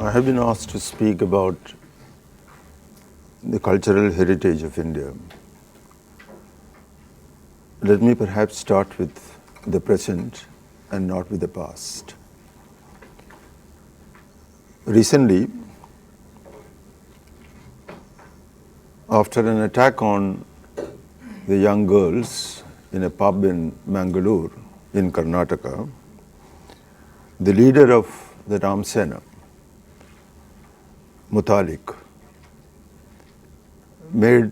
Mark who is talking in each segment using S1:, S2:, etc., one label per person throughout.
S1: I have been asked to speak about the cultural heritage of India. Let me perhaps start with the present and not with the past. Recently, after an attack on the young girls in a pub in Mangalore, in Karnataka, the leader of the Ram Sena, Mutalik, made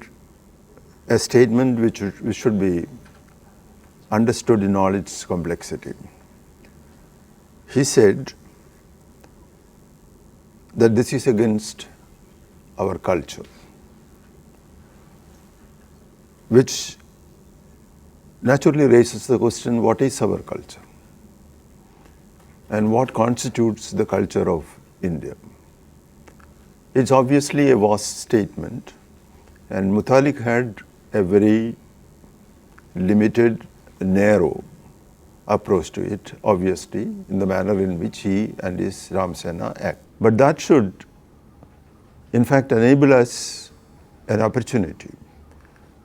S1: a statement which should be understood in all its complexity. He said that this is against our culture, which naturally raises the question, what is our culture? And what constitutes the culture of India? It's obviously a vast statement, and Mutalik had a very limited, narrow approach to it, obviously, in the manner in which he and his Ram Sena act. But that should, in fact, enable us an opportunity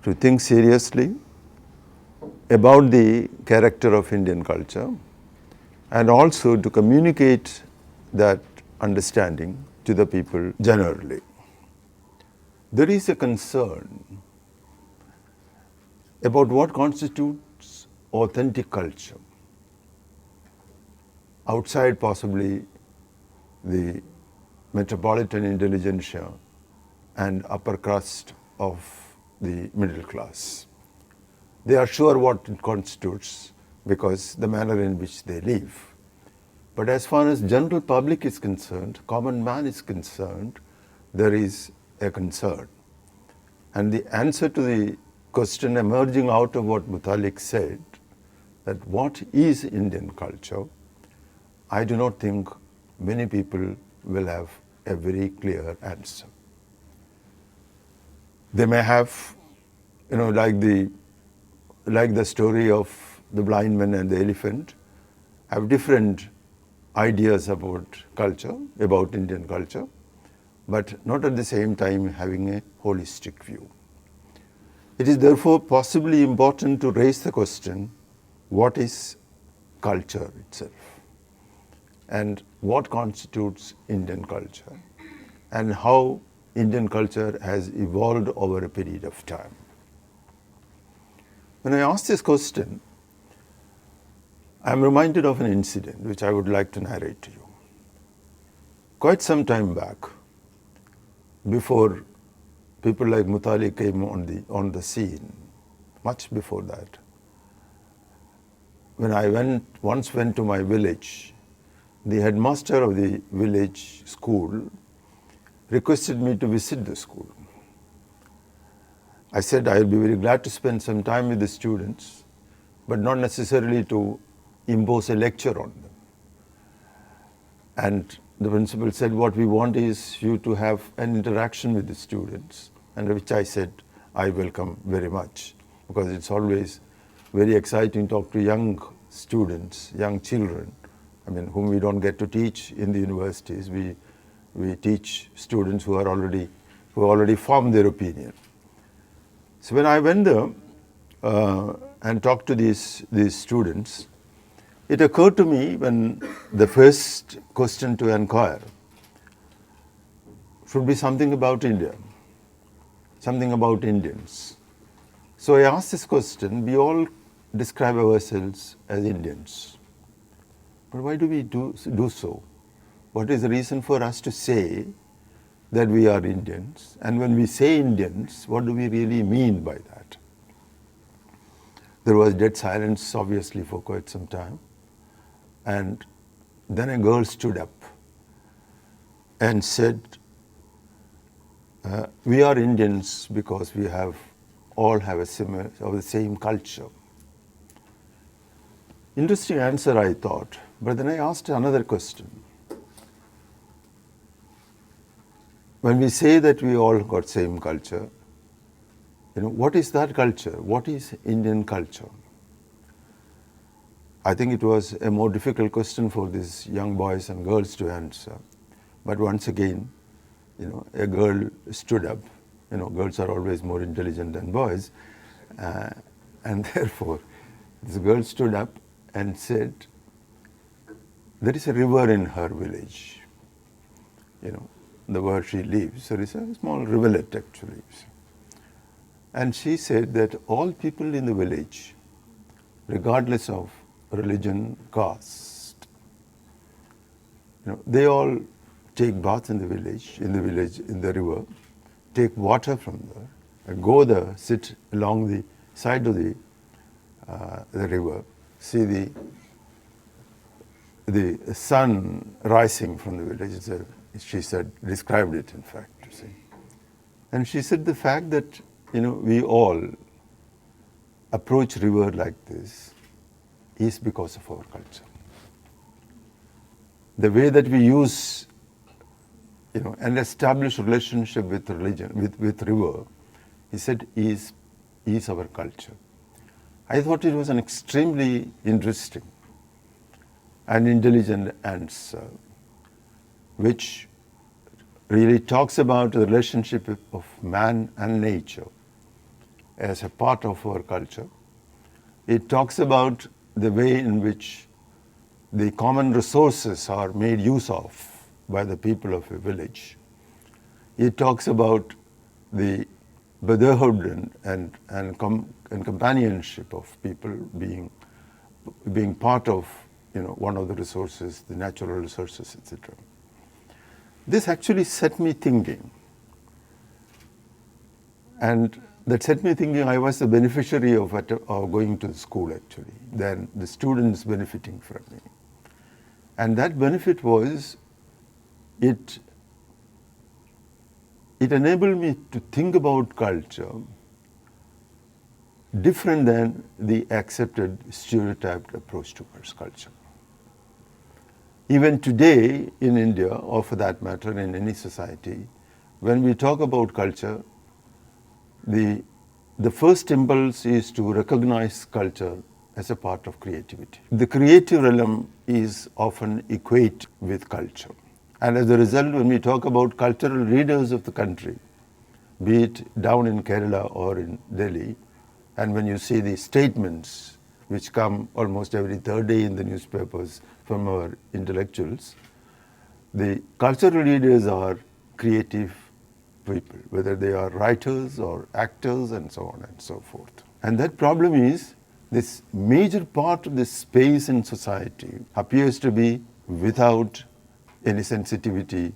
S1: to think seriously about the character of Indian culture and also to communicate that understanding to the people generally. There is a concern about what constitutes authentic culture outside possibly the metropolitan intelligentsia and upper crust of the middle class. They are sure what it constitutes because the manner in which they live. But as far as general public is concerned, common man is concerned, there is a concern. And the answer to the question emerging out of what Mutalik said, that what is Indian culture, I do not think many people will have a very clear answer. They may have, like the story of the blind man and the elephant, have different ideas about culture, about Indian culture, but not at the same time having a holistic view. It is therefore possibly important to raise the question, what is culture itself? And what constitutes Indian culture? And how Indian culture has evolved over a period of time. When I ask this question, I am reminded of an incident which I would like to narrate to you. Quite some time back, before people like Mutalik came on the scene, much before that, when I once went to my village, the headmaster of the village school requested me to visit the school. I said I will be very glad to spend some time with the students, but not necessarily to impose a lecture on them. And the principal said, what we want is you to have an interaction with the students, and which I said I welcome very much, because it's always very exciting to talk to young students, young children, whom we don't get to teach in the universities. We teach students who already formed their opinion. So when I went there and talked to these students, it occurred to me when the first question to inquire should be something about India, something about Indians. So I asked this question, we all describe ourselves as Indians. But why do we do so? What is the reason for us to say that we are Indians? And when we say Indians, what do we really mean by that? There was dead silence, obviously, for quite some time. And then a girl stood up and said, we are Indians because we all have the same culture. Interesting answer, I thought. But then I asked another question. When we say that we all got same culture, what is that culture? What is Indian culture? I think it was a more difficult question for these young boys and girls to answer. But once again, a girl stood up. Girls are always more intelligent than boys. And therefore, this girl stood up and said, there is a river in her village. Where she lives, there is a small rivulet actually. And she said that all people in the village, regardless of religion, caste, they all take baths in the village, in the river, take water from there, and go there, sit along the side of the river, see the sun rising from the village. She said, described it in fact, you see. And she said the fact that, we all approach river like this is because of our culture. The way that we use, and establish relationship with religion, with river, he said, is our culture. I thought it was an extremely interesting and intelligent answer, which really talks about the relationship of man and nature as a part of our culture. It talks about the way in which the common resources are made use of by the people of a village. It talks about the brotherhood and companionship of people being part of one of the resources, the natural resources, etc. This actually set me thinking. And that set me thinking I was the beneficiary of going to school actually, than the students benefiting from me. And that benefit was, it enabled me to think about culture different than the accepted stereotyped approach towards culture. Even today in India, or for that matter in any society, when we talk about culture, the first impulse is to recognize culture as a part of creativity. The creative realm is often equated with culture. And as a result, when we talk about cultural leaders of the country, be it down in Kerala or in Delhi, and when you see the statements which come almost every third day in the newspapers from our intellectuals, the cultural leaders are creative people, whether they are writers or actors and so on and so forth. And that problem is, this major part of this space in society appears to be without any sensitivity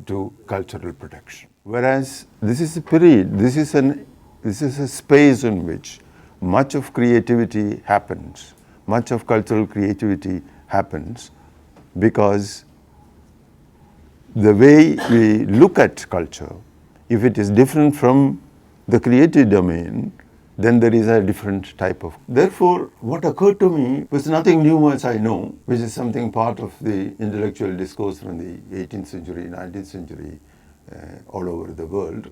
S1: to cultural protection. Whereas this is a period, this is a space in which much of creativity happens, much of cultural creativity happens, because the way we look at culture, if it is different from the creative domain, then there is a different type of. Therefore, what occurred to me was nothing new as I know, which is something part of the intellectual discourse from the 18th century, 19th century, all over the world,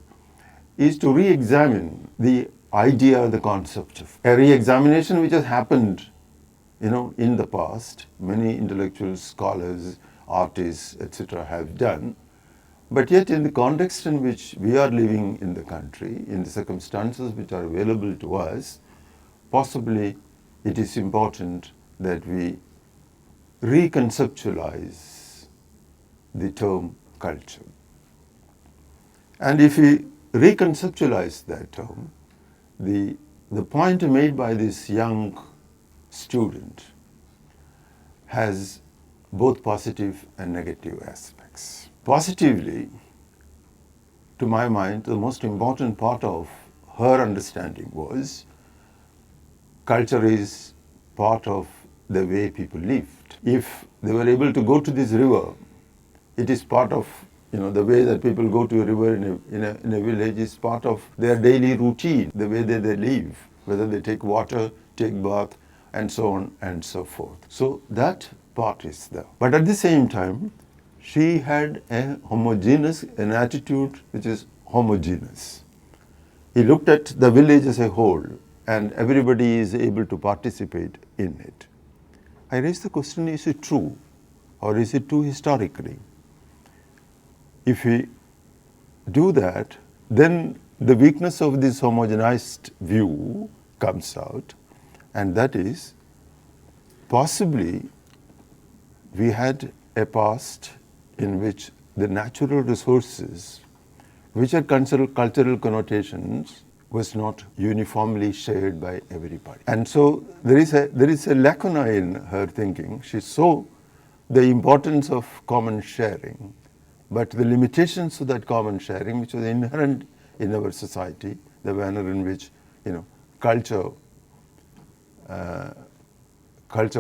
S1: is to re-examine the idea, the concept of a re-examination which has happened, in the past. Many intellectuals, scholars, artists, etc. have done. But yet in the context in which we are living in the country, in the circumstances which are available to us, possibly it is important that we reconceptualize the term culture. And if we reconceptualize that term, the point made by this young student has both positive and negative aspects. Positively, to my mind, the most important part of her understanding was culture is part of the way people lived. If they were able to go to this river, it is part of the way that people go to a river in a village is part of their daily routine, the way that they live, whether they take water, take bath, and so on and so forth. So that part is there. But at the same time, she had an attitude which is homogeneous. He looked at the village as a whole, and everybody is able to participate in it. I raise the question, is it true? Or is it true historically? if we do that, then the weakness of this homogenized view comes out, and that is possibly we had a past in which the natural resources, which are cultural connotations, was not uniformly shared by everybody. And so there is a lacuna in her thinking. She saw the importance of common sharing, but the limitations of that common sharing, which was inherent in our society, the manner in which culture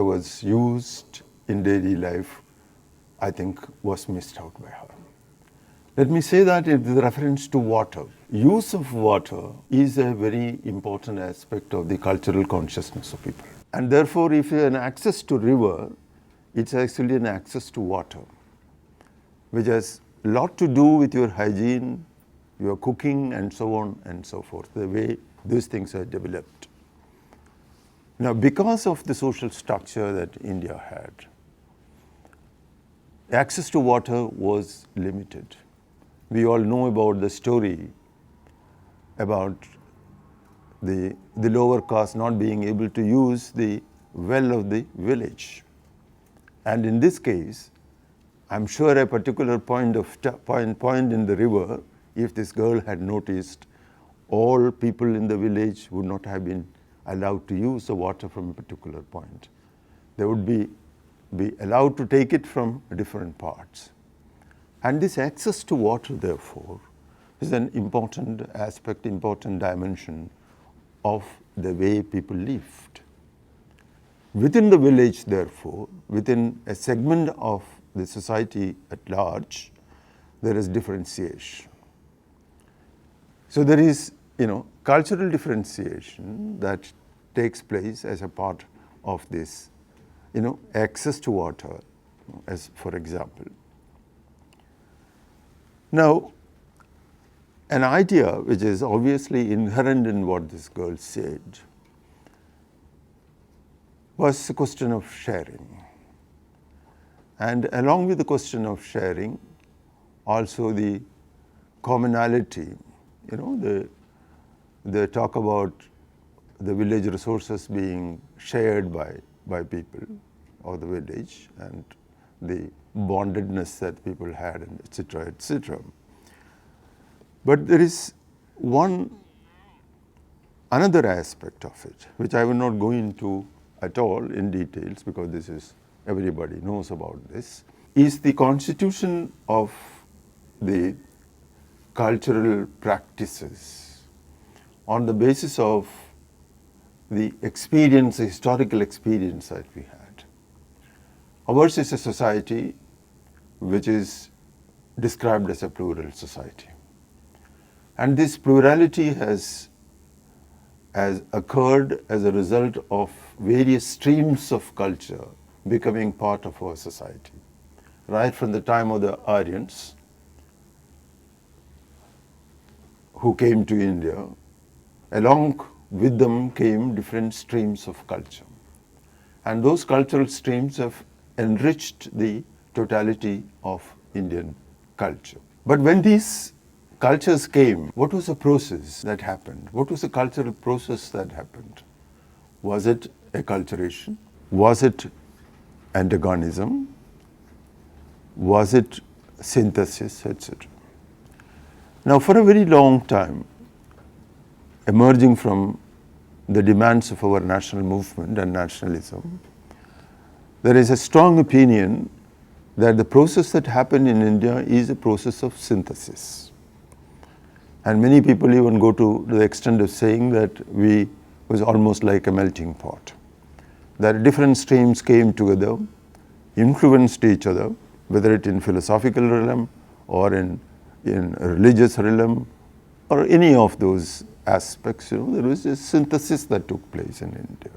S1: was used in daily life, I think was missed out by her. Let me say that with reference to water. Use of water is a very important aspect of the cultural consciousness of people. And therefore, if you have access to river, it's actually an access to water, which has a lot to do with your hygiene, your cooking, and so on and so forth, the way these things are developed. Now, because of the social structure that India had, access to water was limited. We all know about the story about the lower caste not being able to use the well of the village. And in this case, I'm sure a particular point in the river, if this girl had noticed, all people in the village would not have been allowed to use the water from a particular point. They would be allowed to take it from different parts. And this access to water, therefore, is an important aspect, important dimension of the way people lived. Within the village, therefore, within a segment of the society at large, there is differentiation. So there is, cultural differentiation that takes place as a part of this, access to water, as for example. Now, an idea which is obviously inherent in what this girl said was the question of sharing. And along with the question of sharing, also the commonality, they talk about the village resources being shared by people of the village and the bondedness that people had, and et cetera, et cetera. But there is another aspect of it, which I will not go into at all in details, because everybody knows about this, is the constitution of the cultural practices on the basis of the historical experience that we had. Ours is a society which is described as a plural society. And this plurality has occurred as a result of various streams of culture becoming part of our society. Right from the time of the Aryans, who came to India, along with them came different streams of culture. And those cultural streams have enriched the totality of Indian culture. But when these cultures came, what was the process that happened? What was the cultural process that happened? Was it acculturation? Was it antagonism? Was it synthesis, etc.? Now, for a very long time, emerging from the demands of our national movement and nationalism, there is a strong opinion that the process that happened in India is a process of synthesis. And many people even go to the extent of saying that we was almost like a melting pot. That different streams came together, influenced each other, whether it in philosophical realm or in religious realm or any of those aspects. There was a synthesis that took place in India.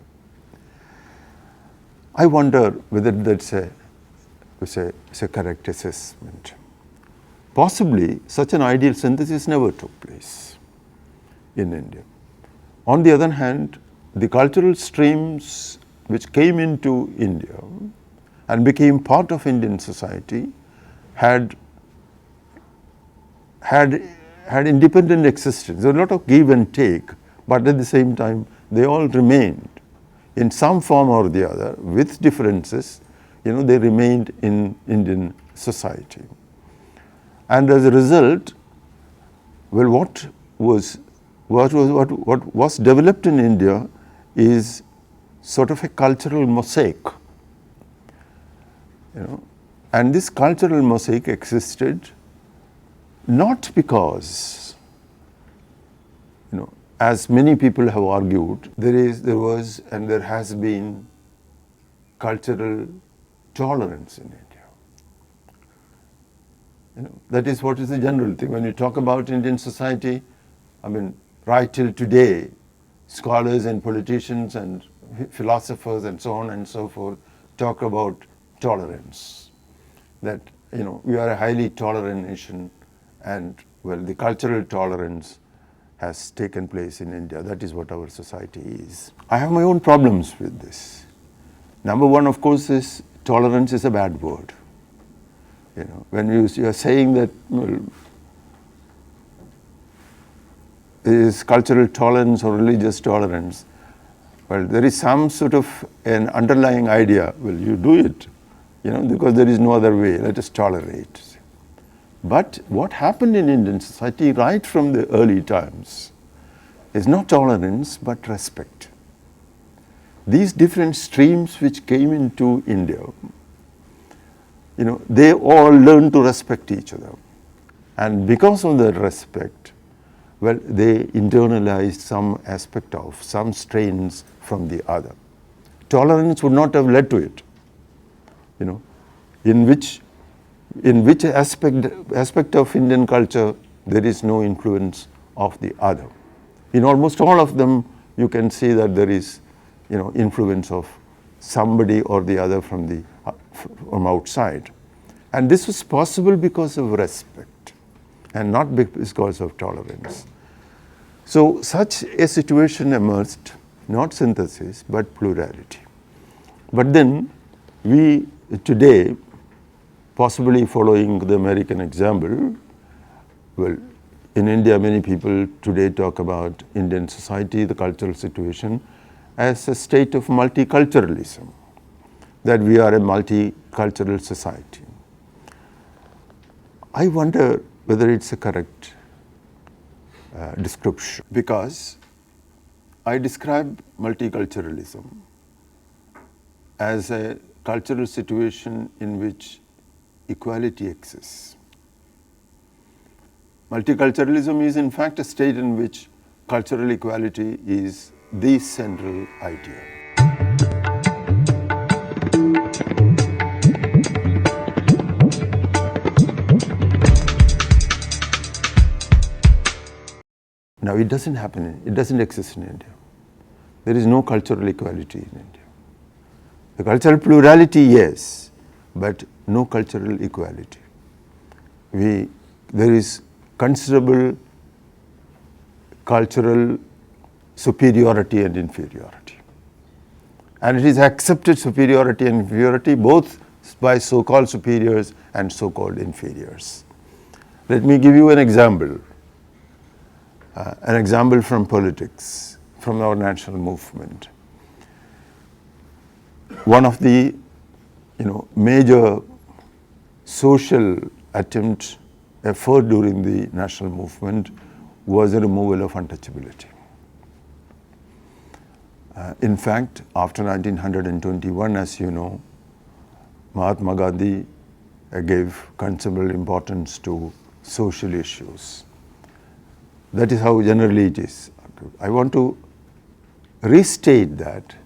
S1: I wonder whether that's a correct assessment. Possibly, such an ideal synthesis never took place in India. On the other hand, the cultural streams which came into India and became part of Indian society had had independent existence. There was a lot of give and take, but at the same time, they all remained in some form or the other, with differences. They remained in Indian society, and as a result, well, what was developed in India is sort of a cultural mosaic. And this cultural mosaic existed not because, as many people have argued, there was and there has been cultural tolerance in India. That is what is the general thing. When you talk about Indian society, right till today, scholars and politicians and philosophers and so on and so forth talk about tolerance. That, we are a highly tolerant nation, and, well, the cultural tolerance has taken place in India. That is what our society is. I have my own problems with this. Number one, of course, is tolerance is a bad word. When you are saying that, well, is cultural tolerance or religious tolerance, well, there is some sort of an underlying idea. Well, you do it, because there is no other way. Let us tolerate. But what happened in Indian society right from the early times is not tolerance but respect. These different streams which came into India, they all learned to respect each other. And because of that respect, well, they internalized some aspect of, some strains from the other. Tolerance would not have led to it. In which aspect of Indian culture there is no influence of the other. In almost all of them, you can see that there is, influence of somebody or the other from outside. And this was possible because of respect and not because of tolerance. So such a situation emerged, not synthesis, but plurality. But then we today, possibly following the American example, well, in India many people today talk about Indian society, the cultural situation, as a state of multiculturalism, that we are a multicultural society. I wonder whether it's a correct description, because I describe multiculturalism as a cultural situation in which equality exists. Multiculturalism is in fact a state in which cultural equality is the central idea. Now it doesn't happen, it doesn't exist in India. There is no cultural equality in India. The cultural plurality, yes, but no cultural equality. There is considerable cultural superiority and inferiority. And it is accepted superiority and inferiority both by so-called superiors and so-called inferiors. Let me give you an example from politics, from our national movement. One of the major social effort during the national movement was the removal of untouchability. In fact, after 1921, as you know, Mahatma Gandhi gave considerable importance to social issues. That is how generally it is. I want to restate that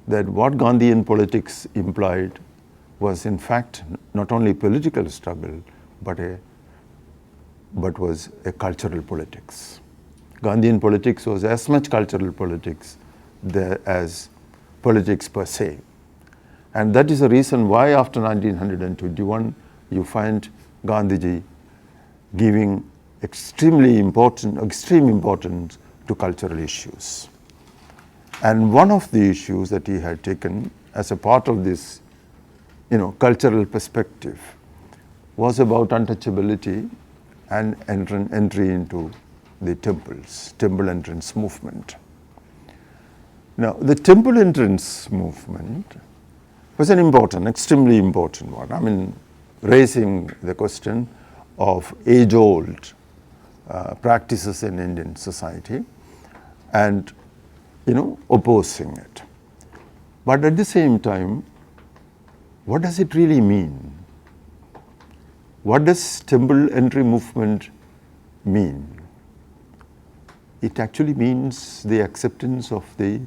S1: what Gandhian politics implied was in fact not only political struggle, but was a cultural politics. Gandhian politics was as much cultural politics as politics per se. And that is the reason why after 1921 you find Gandhiji giving extreme importance to cultural issues. And one of the issues that he had taken as a part of this cultural perspective was about untouchability and entry into the temples, temple entrance movement. Now, the temple entrance movement was an important, extremely important one. I mean, raising the question of age-old practices in Indian society and, opposing it. But at the same time, what does it really mean? What does temple entry movement mean? It actually means the acceptance of the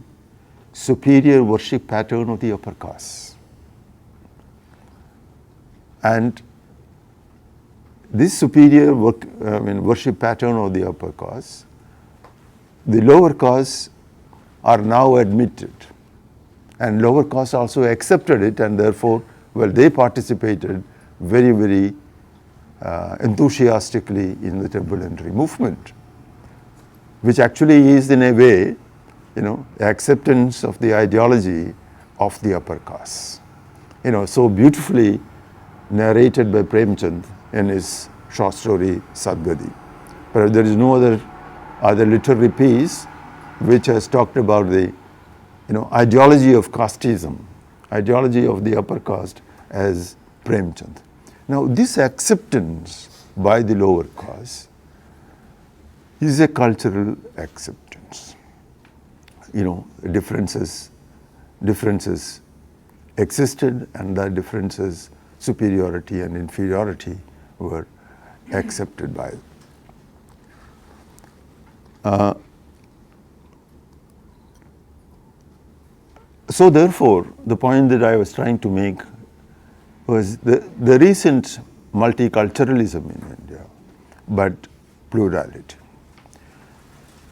S1: superior worship pattern of the upper caste. And this superior worship pattern of the upper caste, the lower castes are now admitted, and lower castes also accepted it, and therefore, they participated very, very enthusiastically in the temple entry movement, which actually is in a way, acceptance of the ideology of the upper caste. So beautifully narrated by Premchand in his short story Sadgati. But there is no other literary piece which has talked about the ideology of casteism, ideology of the upper caste as Premchand. Now, this acceptance by the lower caste is a cultural acceptance. Differences existed, and the differences, superiority and inferiority, were accepted by them. So therefore, the point that I was trying to make was the recent multiculturalism in India, but plurality.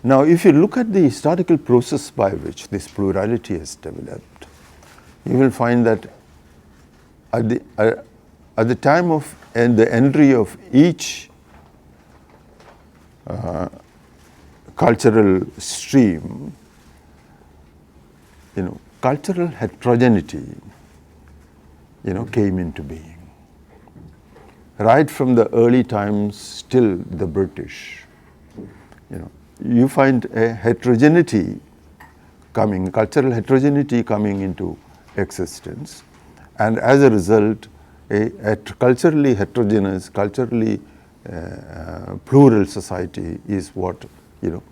S1: Now, if you look at the historical process by which this plurality has developed, you will find that at the time of the entry of each cultural stream, cultural heterogeneity, came into being. Right from the early times till the British, you find a heterogeneity coming, cultural heterogeneity coming into existence, and as a result, a culturally heterogeneous, culturally plural society is what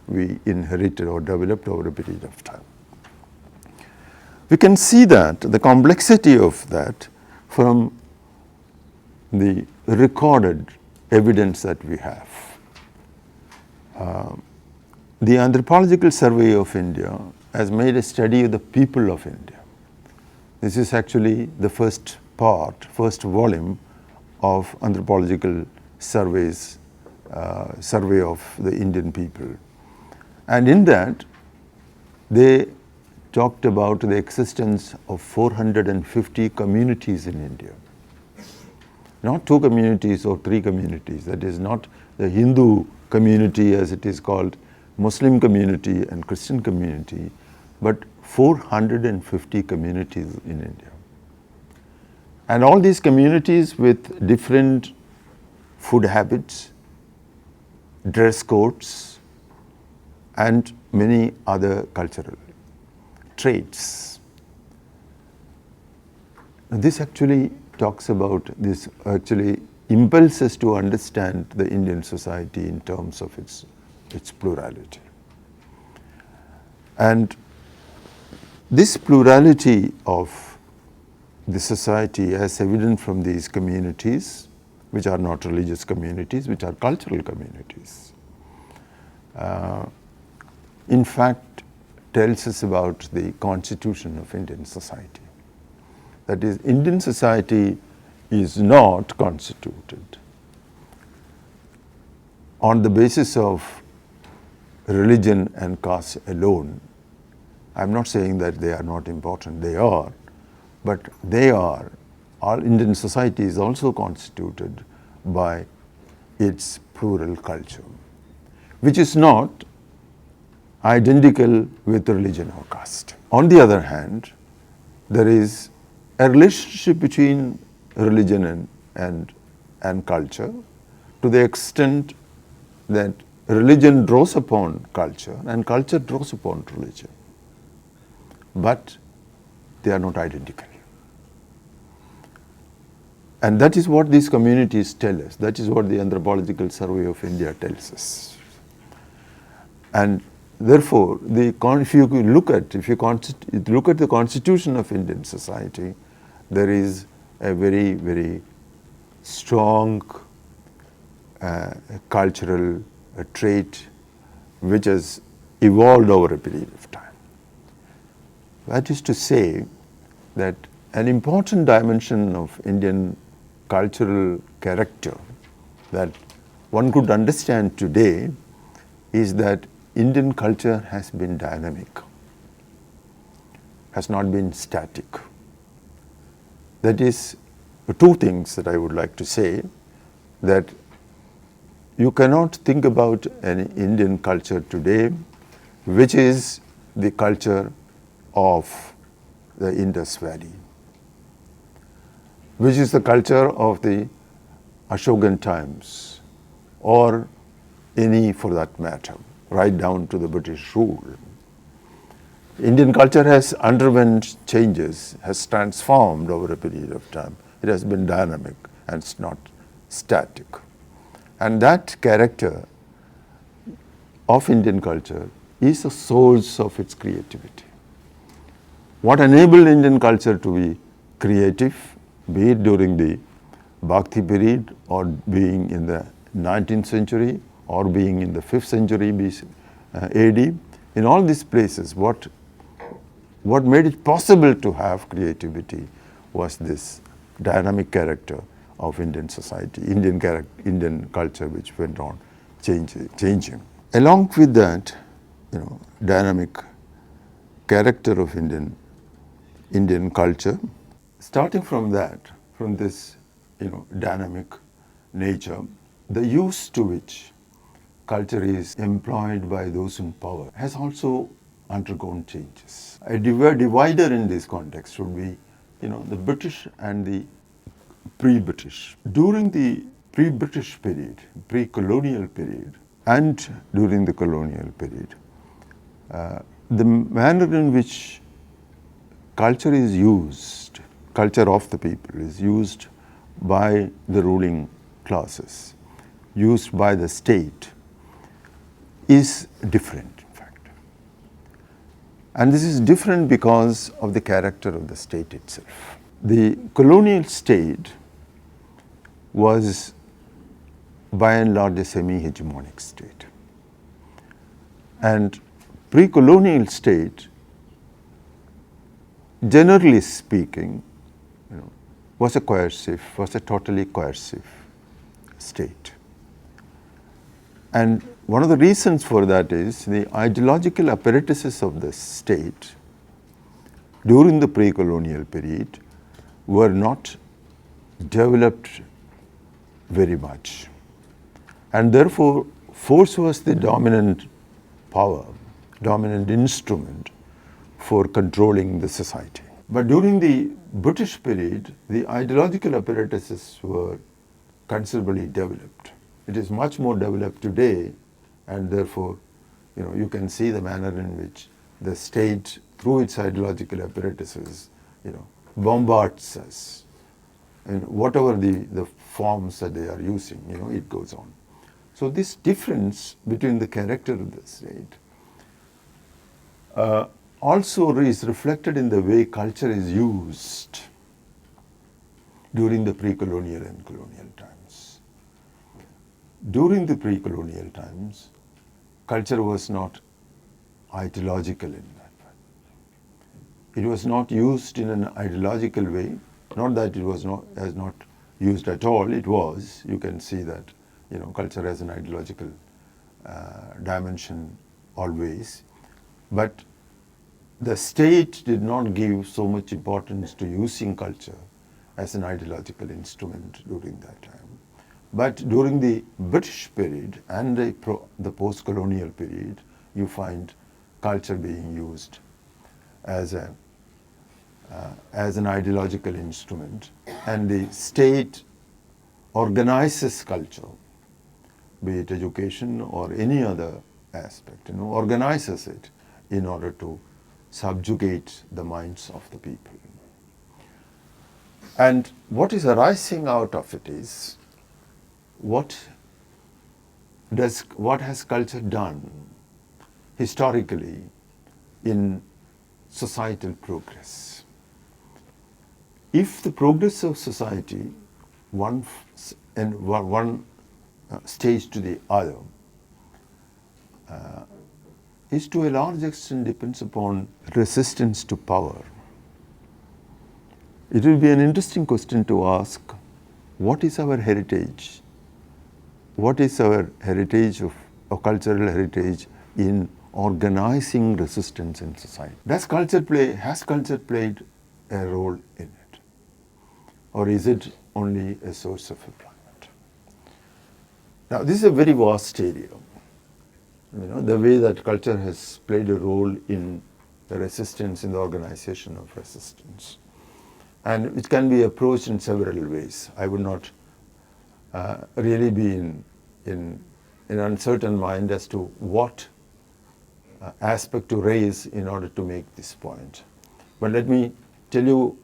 S1: we inherited or developed over a period of time. We can see that, the complexity of that, from the recorded evidence that we have. The Anthropological Survey of India has made a study of the people of India. This is actually the first volume of Anthropological Surveys, survey of the Indian people. And in that, they talked about the existence of 450 communities in India. Not 2 communities or 3 communities. That is not the Hindu community as it is called, Muslim community and Christian community, but 450 communities in India. And all these communities with different food habits, dress codes, and many other cultural traits. This actually talks about, this actually impels us to understand the Indian society in terms of its plurality. And this plurality of the society, as evident from these communities, which are not religious communities, which are cultural communities, in fact tells us about the constitution of Indian society. That is, Indian society is not constituted on the basis of religion and caste alone. I'm not saying that they are not important, they are, but they are, all Indian society is also constituted by its plural culture, which is not identical with religion or caste. On the other hand, there is a relationship between religion and culture, to the extent that religion draws upon culture and culture draws upon religion. But they are not identical. And that is what these communities tell us. That is what the Anthropological Survey of India tells us. And therefore, if you look at the constitution of Indian society, there is a very, very strong cultural trait which has evolved over a period of time. That is to say that an important dimension of Indian cultural character that one could understand today is that Indian culture has been dynamic, has not been static. That is two things that I would like to say, that you cannot think about an Indian culture today which is the culture of the Indus Valley, which is the culture of the Ashokan times, or any for that matter, right down to the British rule. Indian culture has underwent changes, has transformed over a period of time. It has been dynamic and it's not static. And that character of Indian culture is the source of its creativity. What enabled Indian culture to be creative, be it during the Bhakti period or being in the 19th century or being in the 5th century AD, in all these places, what made it possible to have creativity was this dynamic character of Indian society, Indian culture, which went on changing. Along with that, dynamic character of Indian culture, starting from this dynamic nature, the use to which culture is employed by those in power has also undergone changes. A divider in this context would be, the British and the pre-British. During the pre-British period, pre-colonial period, and during the colonial period, the manner in which culture is used, culture of the people is used by the ruling classes, used by the state, is different, in fact. And this is different because of the character of the state itself. The colonial state was by and large a semi-hegemonic state. And pre-colonial state, generally speaking, was a totally coercive state. And one of the reasons for that is the ideological apparatuses of the state during the pre-colonial period were not developed very much. And therefore, force was the dominant power, dominant instrument for controlling the society. But during the British period, the ideological apparatuses were considerably developed. It is much more developed today, and therefore, you can see the manner in which the state, through its ideological apparatuses, bombards us. And whatever the forms that they are using, it goes on. So this difference between the character of the state also is reflected in the way culture is used during the pre-colonial and colonial times. During the pre-colonial times, culture was not ideological in that way. It was not used in an ideological way, not that it was not used at all, it was. You can see that culture has an ideological dimension always, but the state did not give so much importance to using culture as an ideological instrument during that time. But during the British period and the post-colonial period, you find culture being used as an ideological instrument, and the state organizes culture be it education or any other aspect, organizes it in order to subjugate the minds of the people. And what is arising out of it is what has culture done historically in societal progress. If the progress of society, one stage to the other, is to a large extent depends upon resistance to power. It will be an interesting question to ask, what is our heritage? What is our heritage of cultural heritage in organizing resistance in society? Has culture played a role in it? Or is it only a source of employment? Now, this is a very vast area. The way that culture has played a role in the resistance, in the organization of resistance. And it can be approached in several ways. I would not really be in uncertain mind as to what aspect to raise in order to make this point. But let me tell you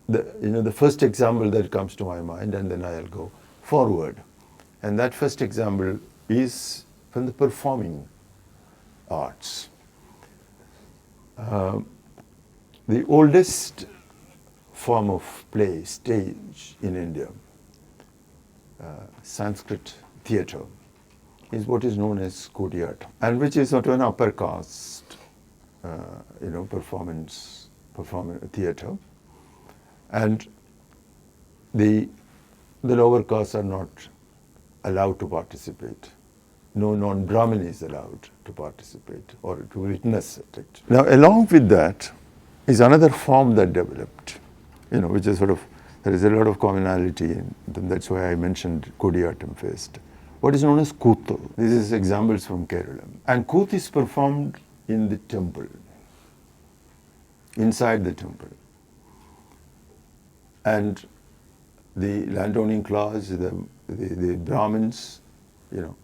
S1: the first example that comes to my mind, and then I'll go forward. And that first example is from the performing arts. The oldest form of play, stage in India, Sanskrit theatre, is what is known as Kodiyattam, and which is sort of an upper caste, performance theatre, and the lower castes are not allowed to participate. No non-Brahmin is allowed to participate or to witness it. Now, along with that is another form that developed, which is there is a lot of commonality in them. That's why I mentioned Kodiyattam first. What is known as Kuthu. This is examples from Kerala. And Kuthu is performed in the temple, inside the temple. And the landowning class, the Brahmins,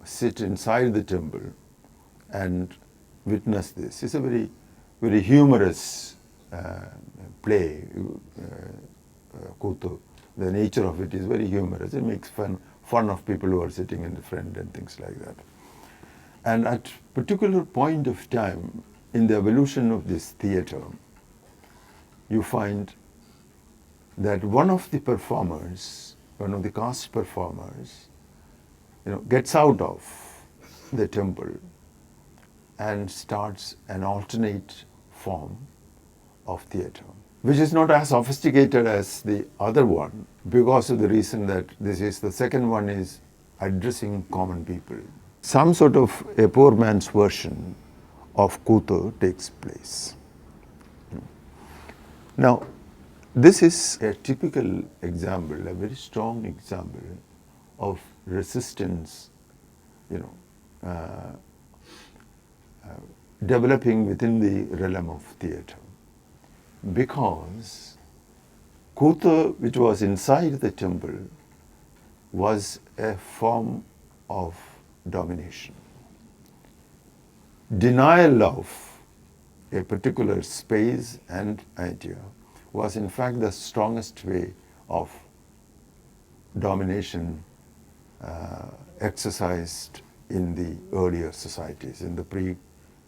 S1: sit inside the temple and witness this. It's a very, very humorous play, Kuthu. The nature of it is very humorous. It makes fun of people who are sitting in the front and things like that. And at a particular point of time in the evolution of this theatre, you find that one of the performers, one of the caste performers, gets out of the temple and starts an alternate form of theatre, which is not as sophisticated as the other one, because of the reason that the second one is addressing common people. Some sort of a poor man's version of Kuthu takes place. Now, this is a typical example, a very strong example of resistance, developing within the realm of theatre. Because Kuthu, which was inside the temple, was a form of domination. Denial of a particular space and idea was in fact the strongest way of domination exercised in the earlier societies, in the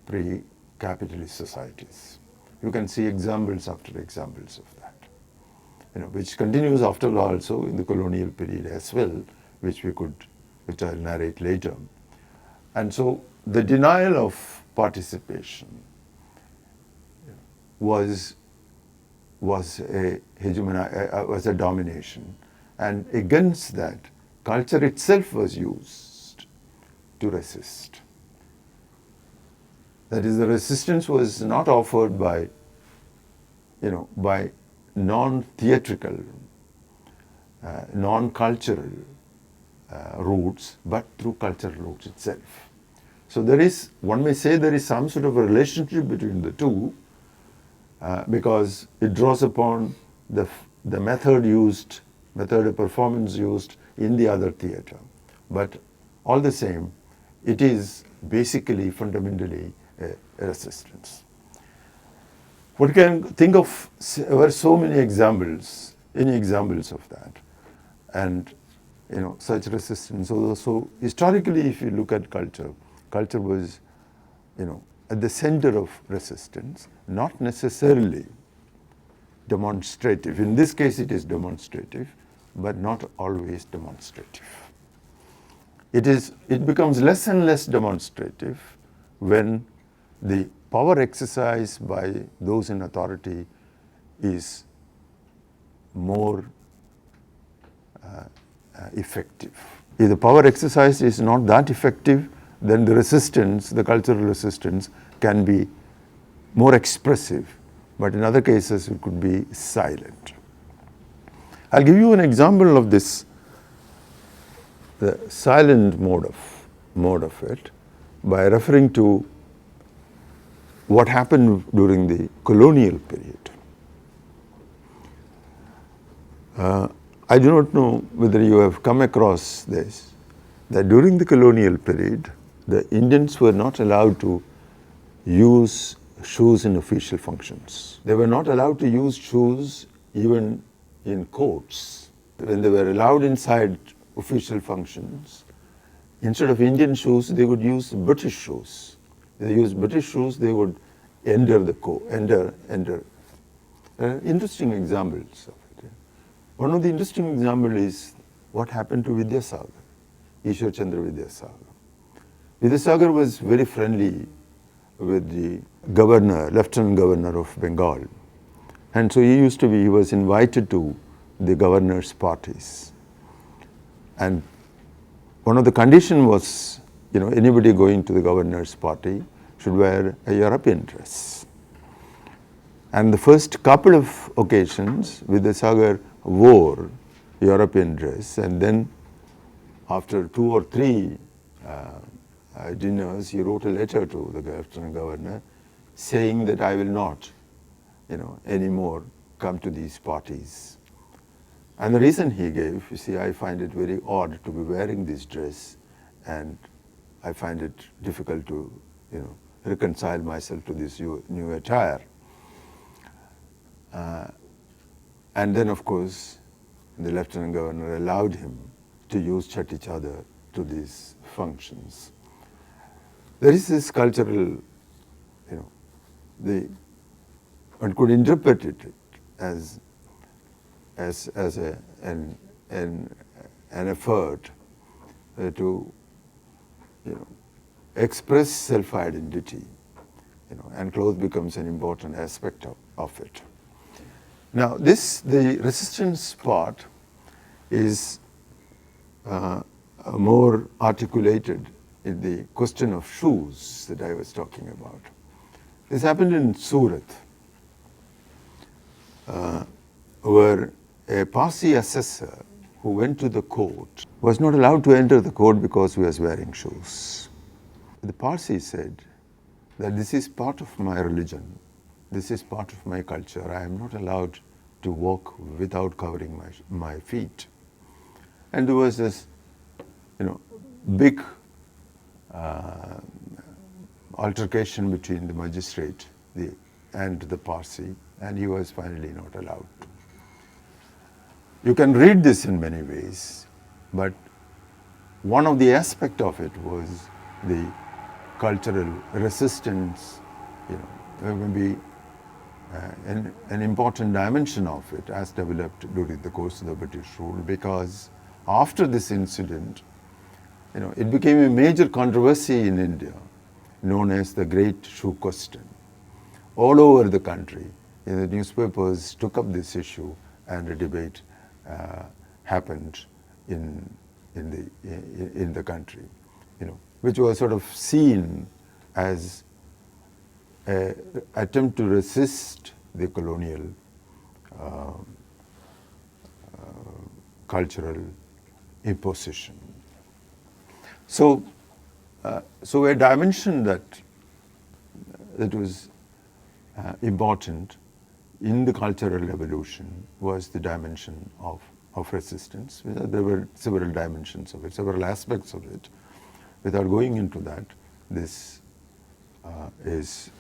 S1: pre-capitalist societies. You can see examples after examples of that, which continues after all also in the colonial period as well, which I'll narrate later. And so the denial of participation was a domination, and against that, culture itself was used to resist. That is, the resistance was not offered by non-theatrical, non-cultural routes, but through cultural routes itself. So one may say there is some sort of a relationship between the two, because it draws upon the method of performance used in the other theatre. But all the same, it is basically fundamentally a resistance. One can think of, there were so many examples of that, and such resistance. So historically, if you look at culture, culture was at the center of resistance, not necessarily demonstrative. In this case, it is demonstrative, but not always demonstrative. It becomes less and less demonstrative when the power exercised by those in authority is more effective. If the power exercise is not that effective, then the resistance, the cultural resistance, can be more expressive. But in other cases, it could be silent. I'll give you an example of this, the silent mode of it, by referring to what happened during the colonial period. I do not know whether you have come across this, that during the colonial period, the Indians were not allowed to use shoes in official functions. They were not allowed to use shoes even in courts. When they were allowed inside official functions, instead of Indian shoes, they would use British shoes. If they used British shoes, they would enter the court. Interesting examples of it. One of the interesting examples is what happened to Vidyasagar, Ishwar Chandra Vidyasagar. Vidyasagar was very friendly with the governor, lieutenant governor of Bengal. And so he was invited to the governor's parties. And one of the conditions was, anybody going to the governor's party should wear a European dress. And the first couple of occasions, Vidyasagar wore European dress, and then after 2 or 3 dinners, he wrote a letter to the lieutenant governor saying that I will not, anymore come to these parties. And the reason he gave, I find it very odd to be wearing this dress, and I find it difficult to, reconcile myself to this new attire. And then, of course, the lieutenant governor allowed him to use chatti chadar to these functions. There is this cultural, one could interpret it as an effort to, express self-identity, and clothes becomes an important aspect of it. Now, the resistance part is more articulated in the question of shoes that I was talking about. This happened in Surat, where a Parsi assessor who went to the court was not allowed to enter the court because he was wearing shoes. The Parsi said that this is part of my religion, this is part of my culture. I am not allowed to walk without covering my feet. And there was this, big altercation between the magistrate and the Parsi, and he was finally not allowed to. You can read this in many ways, but one of the aspects of it was the cultural resistance, maybe an important dimension of it as developed during the course of the British rule, because after this incident, it became a major controversy in India, known as the Great Shoe Question. All over the country, the newspapers took up this issue, and a debate happened in the country, which was sort of seen as an attempt to resist the colonial cultural imposition. So a dimension that was important in the cultural evolution was the dimension of resistance. There were several dimensions of it, several aspects of it. Without going into that, this is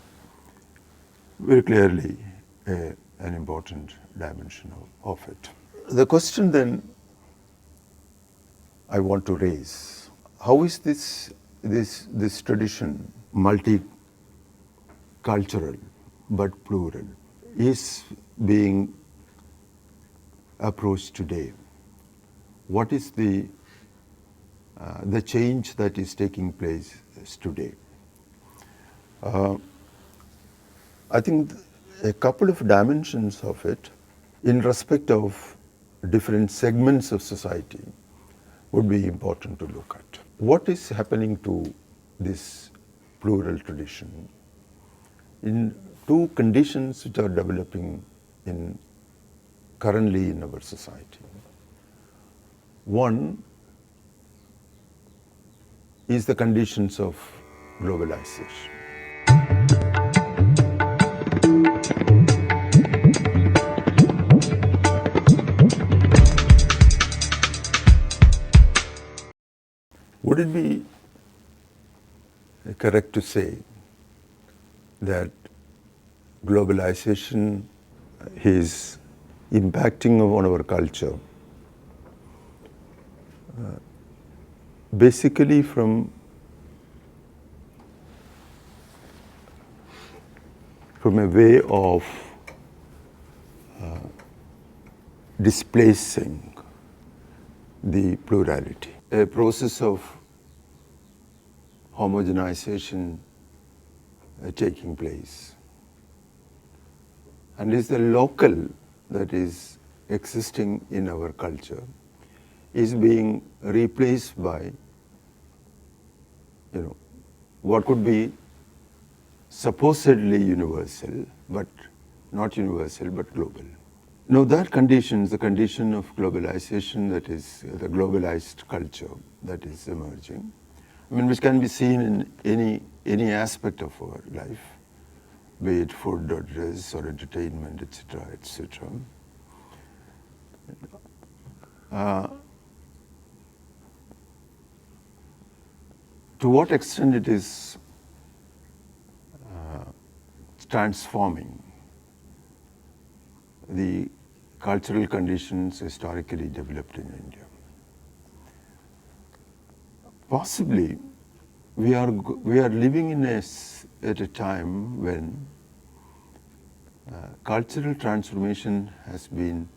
S1: very clearly an important dimension of it. The question then I want to raise, how is this tradition, multicultural but plural, is being approached today? What is the change that is taking place today? I think a couple of dimensions of it in respect of different segments of society would be important to look at. What is happening to this plural tradition in two conditions which are developing currently in our society? One is the conditions of globalization. Would it be correct to say that globalization is impacting on our culture basically from a way of displacing the plurality, a process of homogenization taking place? And is the local that is existing in our culture is being replaced by, what could be supposedly universal, but not universal, but global. Now that condition is the condition of globalization, that is the globalized culture that is emerging, which can be seen in any aspect of our life, be it food or dress or entertainment, etc., etc. To what extent it is transforming the cultural conditions historically developed in India? Possibly, we are living at a time when cultural transformation has been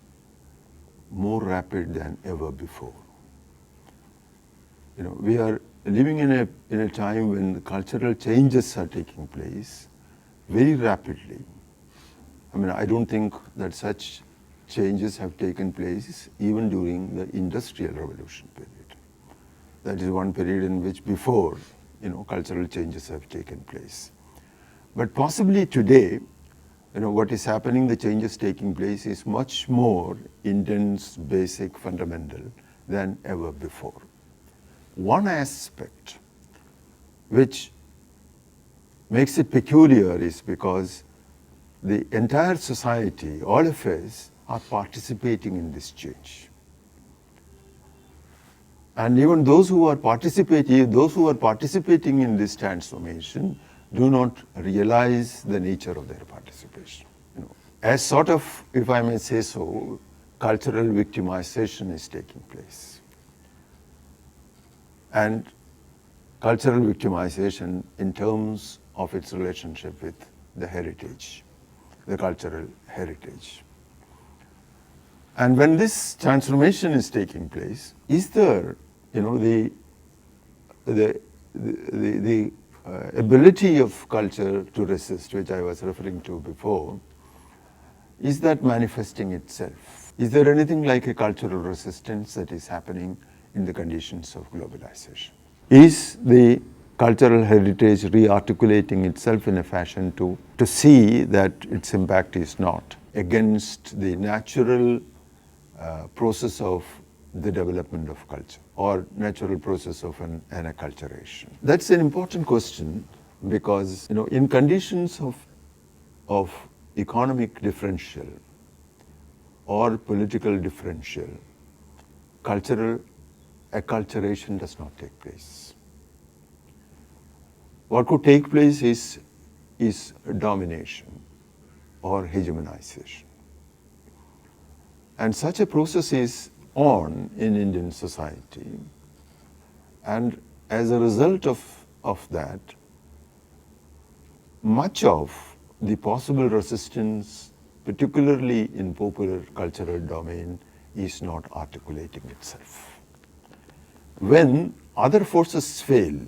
S1: more rapid than ever before. We are living in a time when the cultural changes are taking place very rapidly. I don't think that such changes have taken place even during the Industrial Revolution period. That is one period in which before, cultural changes have taken place. But possibly today, what is happening, the changes taking place is much more intense, basic, fundamental than ever before. One aspect which makes it peculiar is because the entire society, all of us, are participating in this change. And even those who are participating in this transformation do not realize the nature of their participation. As sort of, if I may say so, cultural victimization is taking place. And cultural victimization in terms of its relationship with the heritage, the cultural heritage. And when this transformation is taking place, is there, the ability of culture to resist, which I was referring to before, is that manifesting itself? Is there anything like a cultural resistance that is happening in the conditions of globalization? Is the cultural heritage re-articulating itself in a fashion to see that its impact is not against the natural process of the development of culture or natural process of an acculturation? That's an important question because, in conditions of economic differential or political differential, cultural acculturation does not take place. what could take place is domination or hegemonization. And such a process is on in Indian society. And as a result of that, much of the possible resistance, particularly in popular cultural domain, is not articulating itself. When other forces fail,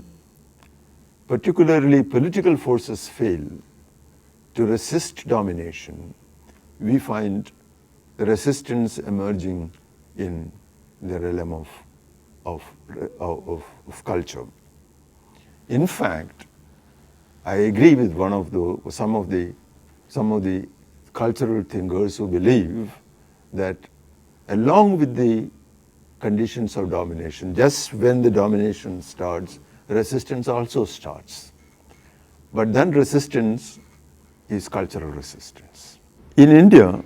S1: particularly political forces fail to resist domination, we find the resistance emerging in the realm of culture. In fact, I agree with some of the cultural thinkers who believe that along with the conditions of domination, just when the domination starts, resistance also starts. But then resistance is cultural resistance. In India,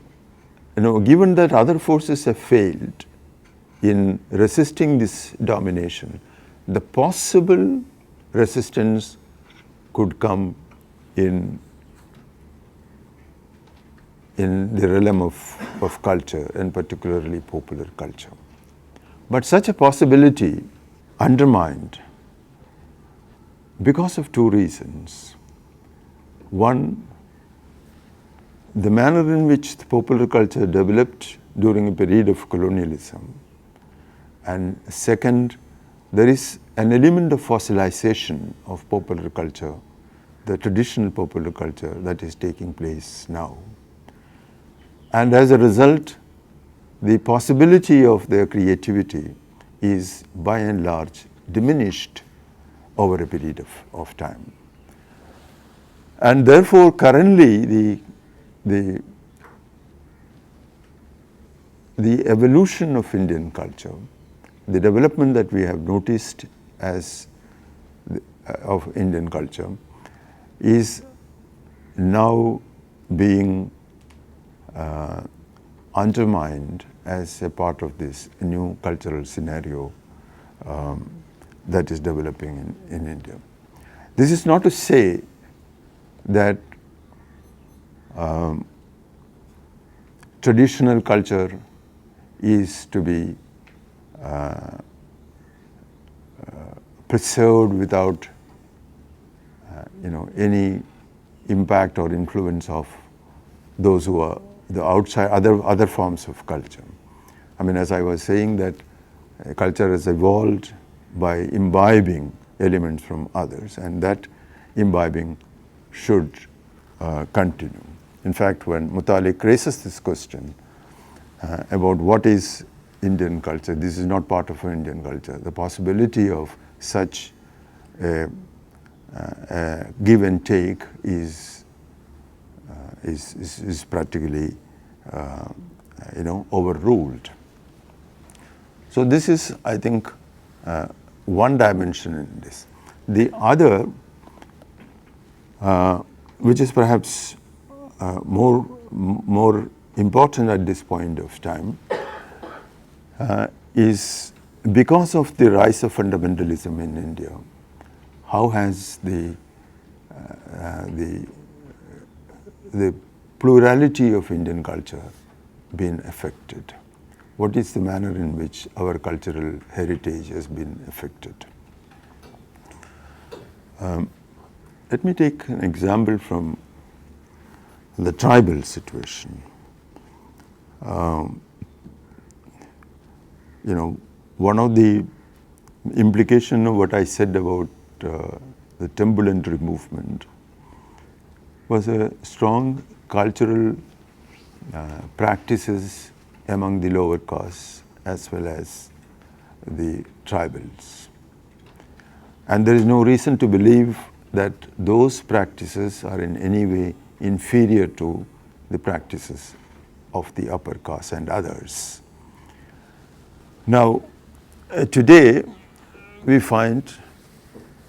S1: given that other forces have failed in resisting this domination, the possible resistance could come in the realm of culture, and particularly popular culture. But such a possibility undermined because of two reasons. One, the manner in which the popular culture developed during a period of colonialism. And second, there is an element of fossilization of popular culture, the traditional popular culture that is taking place now. And as a result, the possibility of their creativity is by and large diminished over a period of time. And therefore, currently the evolution of Indian culture, the development that we have noticed of Indian culture is now being undermined as a part of this new cultural scenario that is developing in India. This is not to say that traditional culture is to be preserved without any impact or influence of those who are the outside other forms of culture. I mean, as I was saying, that culture has evolved by imbibing elements from others, and that imbibing should continue. In fact, when Mutalik raises this question about what is Indian culture, this is not part of Indian culture. The possibility of such give and take is practically overruled. So this is, I think, one dimension in this. The other, which is perhaps more important at this point of time, is because of the rise of fundamentalism in India. How has the plurality of Indian culture been affected? What is the manner in which our cultural heritage has been affected? Let me take an example from the tribal situation. One of the implications of what I said about the temple entry movement was a strong cultural practices among the lower castes as well as the tribals. And there is no reason to believe that those practices are in any way inferior to the practices of the upper caste and others. Now, today we find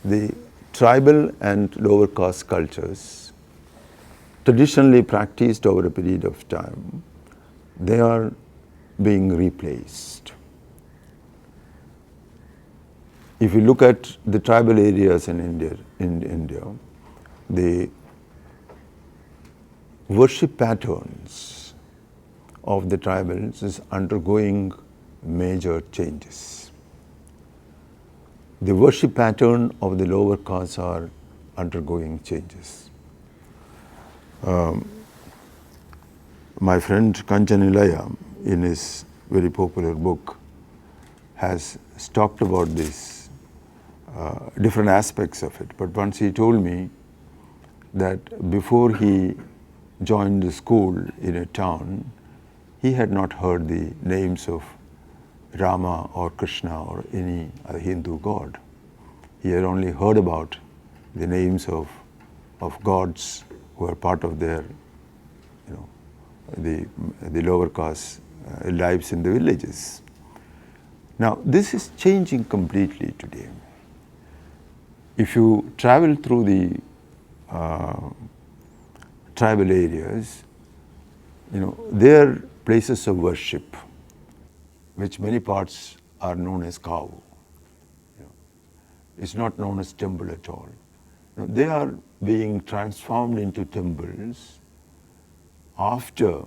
S1: the tribal and lower caste cultures traditionally practiced over a period of time, they are being replaced. if you look at the tribal areas in India, the worship patterns of the tribals is undergoing major changes. The worship pattern of the lower castes are undergoing changes. My friend Kanchan Ilaya, in his very popular book, has talked about this, different aspects of it. But once he told me that before he joined the school in a town, he had not heard the names of Rama or Krishna or any other Hindu god. He had only heard about the names of gods who are part of their, the lower caste lives in the villages. Now, this is changing completely today. If you travel through the tribal areas, they are places of worship, which many parts are known as kavu. It's not known as temple at all. They are being transformed into temples after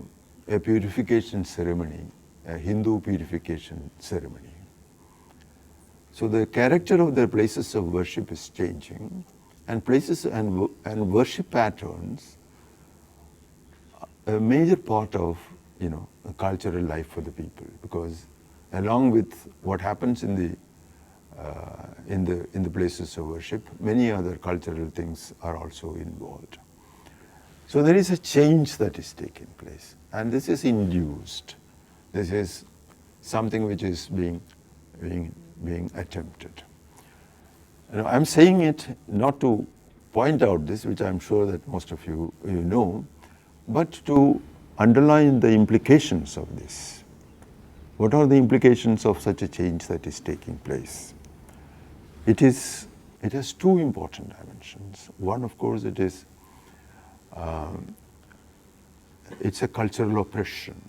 S1: a purification ceremony, a Hindu purification ceremony. So the character of their places of worship is changing, and places and worship patterns a major part of a cultural life for the people, because along with what happens in the places of worship, many other cultural things are also involved. So there is a change that is taking place, and this is induced. This is something which is being attempted. I'm saying it not to point out this, which I'm sure that most of you know, but to underline the implications of this. What are the implications of such a change that is taking place? It has two important dimensions. One, of course, it's a cultural oppression.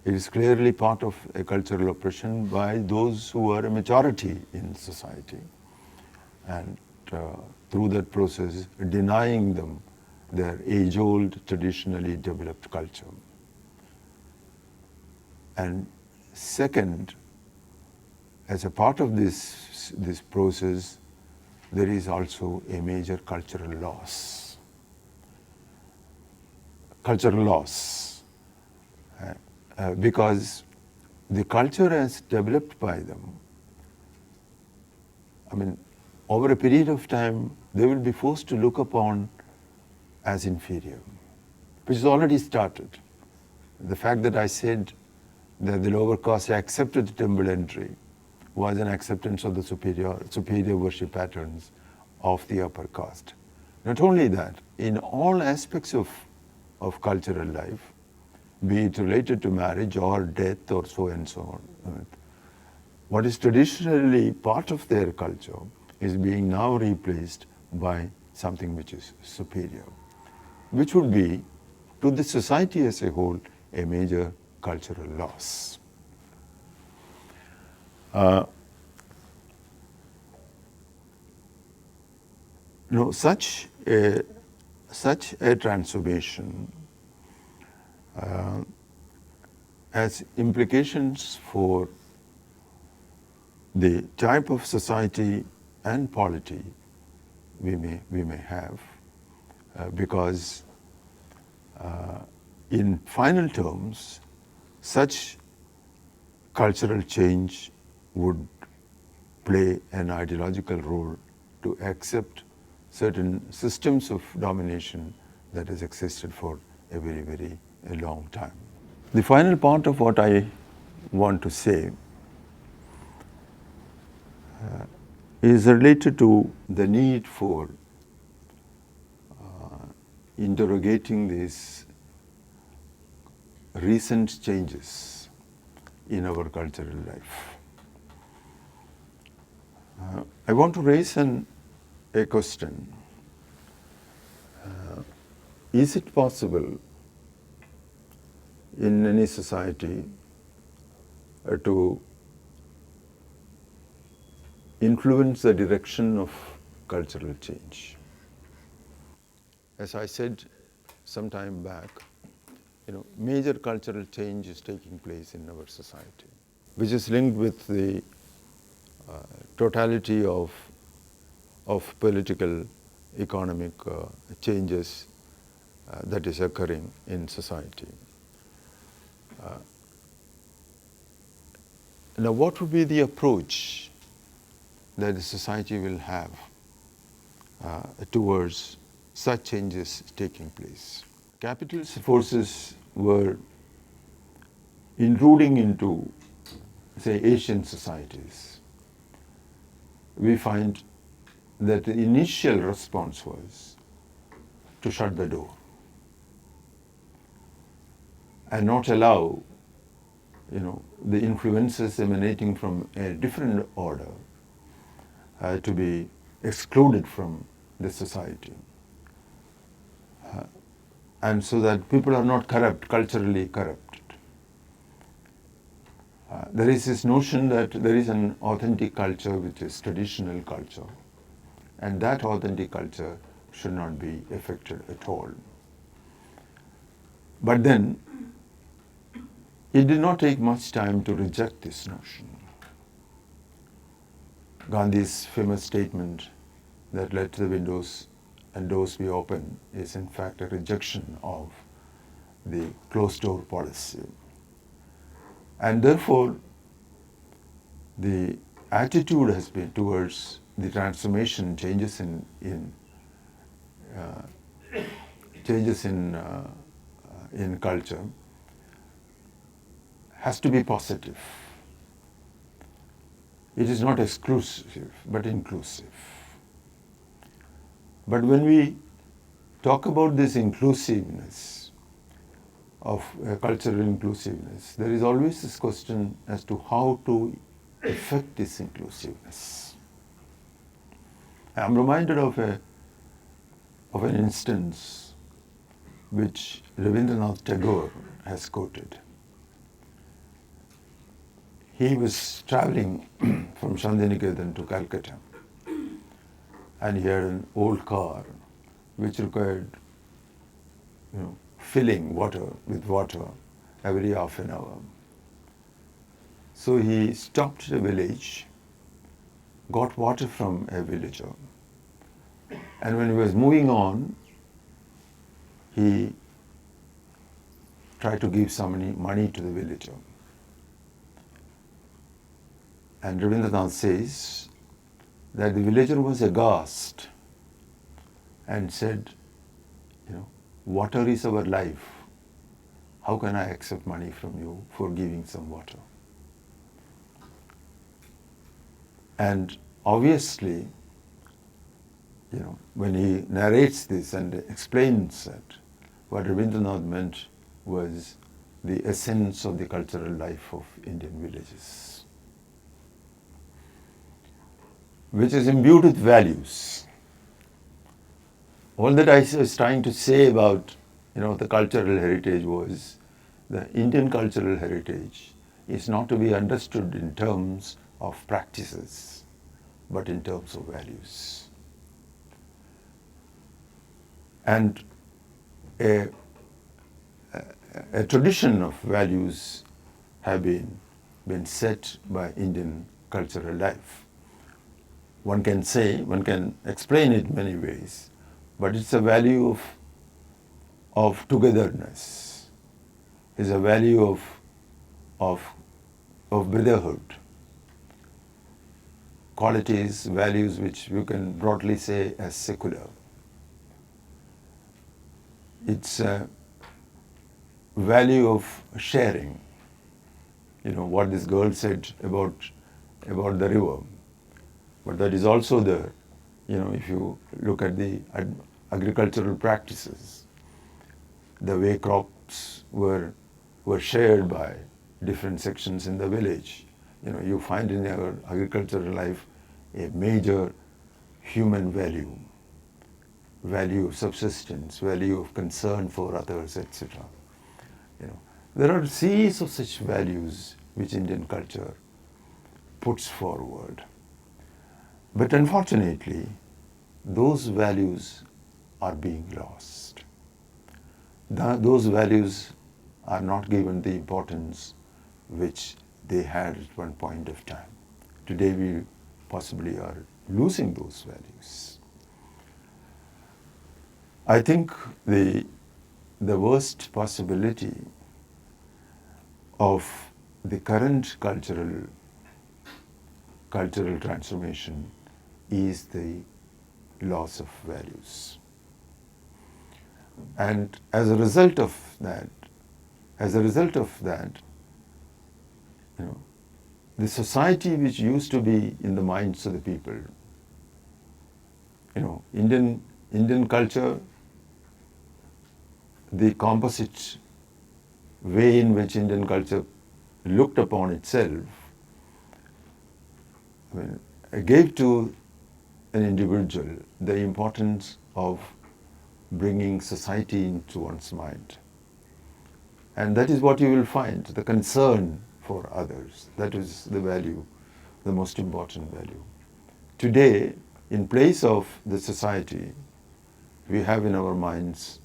S1: It is clearly part of a cultural oppression by those who are a majority in society, and through that process denying them their age-old, traditionally developed culture. And second, as a part of this process, there is also a major cultural loss. Because the culture as developed by them, over a period of time, they will be forced to look upon as inferior, which has already started. The fact that I said that the lower caste accepted temple entry was an acceptance of the superior worship patterns of the upper caste. Not only that, in all aspects of cultural life, be it related to marriage or death or so and so on, what is traditionally part of their culture is being now replaced by something which is superior, which would be, to the society as a whole, a major cultural loss. Such a transformation has implications for the type of society and polity we may have, because in final terms, such cultural change would play an ideological role to accept certain systems of domination that has existed for a very, very long time. The final part of what I want to say is related to the need for interrogating these recent changes in our cultural life. I want to raise a question. Is it possible in any society to influence the direction of cultural change. As I said some time back, major cultural change is taking place in our society, which is linked with the totality of political, economic changes that is occurring in society. Now, what would be the approach that the society will have towards such changes taking place? Capitalist forces were intruding into, say, Asian societies. We find that the initial response was to shut the door and not allow, the influences emanating from a different order to be excluded from the society. And so that people are not corrupt, culturally corrupted. There is this notion that there is an authentic culture which is traditional culture, and that authentic culture should not be affected at all. But then, it did not take much time to reject this notion. Gandhi's famous statement that let the windows and doors be open is in fact a rejection of the closed door policy. And therefore, the attitude has been towards the transformation, changes in culture has to be positive. It is not exclusive, but inclusive. But when we talk about this inclusiveness, of cultural inclusiveness, there is always this question as to how to effect this inclusiveness. I am reminded of an instance which Rabindranath Tagore has quoted. He was traveling from Shantiniketan to Calcutta, and he had an old car which required, filling with water every half an hour. So he stopped at a village, got water from a villager, and when he was moving on, he tried to give some money to the villager. And Rabindranath says that the villager was aghast and said, water is our life. How can I accept money from you for giving some water? And obviously, when he narrates this and explains that, what Rabindranath meant was the essence of the cultural life of Indian villages, which is imbued with values. All that I was trying to say about, the cultural heritage was the Indian cultural heritage is not to be understood in terms of practices, but in terms of values. And a tradition of values have been set by Indian cultural life. One can explain it many ways, but it's a value of togetherness. It's a value of brotherhood. Qualities, values which you can broadly say as secular. It's a value of sharing. What this girl said about the river. But that is also there. If you look at the agricultural practices, the way crops were shared by different sections in the village. You find in our agricultural life a major human value of subsistence, value of concern for others, etc. There are a series of such values which Indian culture puts forward. But unfortunately, those values are being lost. Those values are not given the importance which they had at one point of time. Today we possibly are losing those values. I think the worst possibility of the current cultural transformation is the loss of values. And as a result of that, you know, the society which used to be in the minds of the people, Indian culture, the composite way in which Indian culture looked upon itself, gave to an individual the importance of bringing society into one's mind. And that is what you will find, the concern for others. That is the value, the most important value. Today, in place of the society, we have in our minds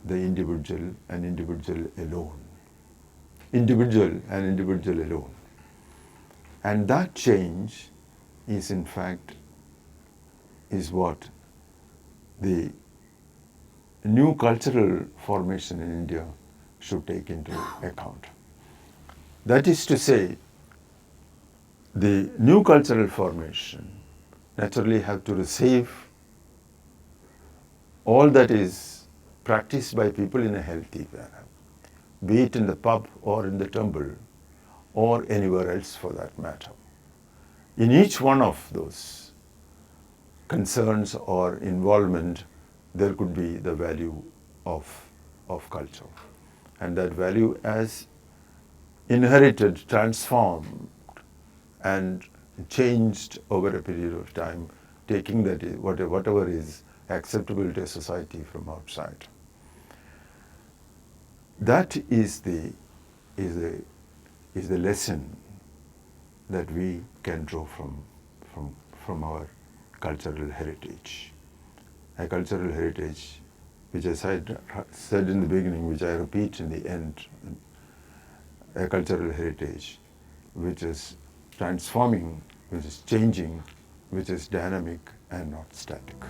S1: the individual and individual alone. Individual and individual alone. And that change is in fact is what the new cultural formation in India should take into account. That is to say, the new cultural formation naturally have to receive all that is practiced by people in a healthy manner, be it in the pub or in the temple or anywhere else for that matter. In each one of those concerns or involvement, there could be the value of culture. And that value as inherited, transformed, and changed over a period of time, taking that whatever is acceptable to a society from outside. That is the lesson that we can draw from our cultural heritage. A cultural heritage which I said in the beginning, which I repeat in the end, a cultural heritage which is transforming, which is changing, which is dynamic and not static.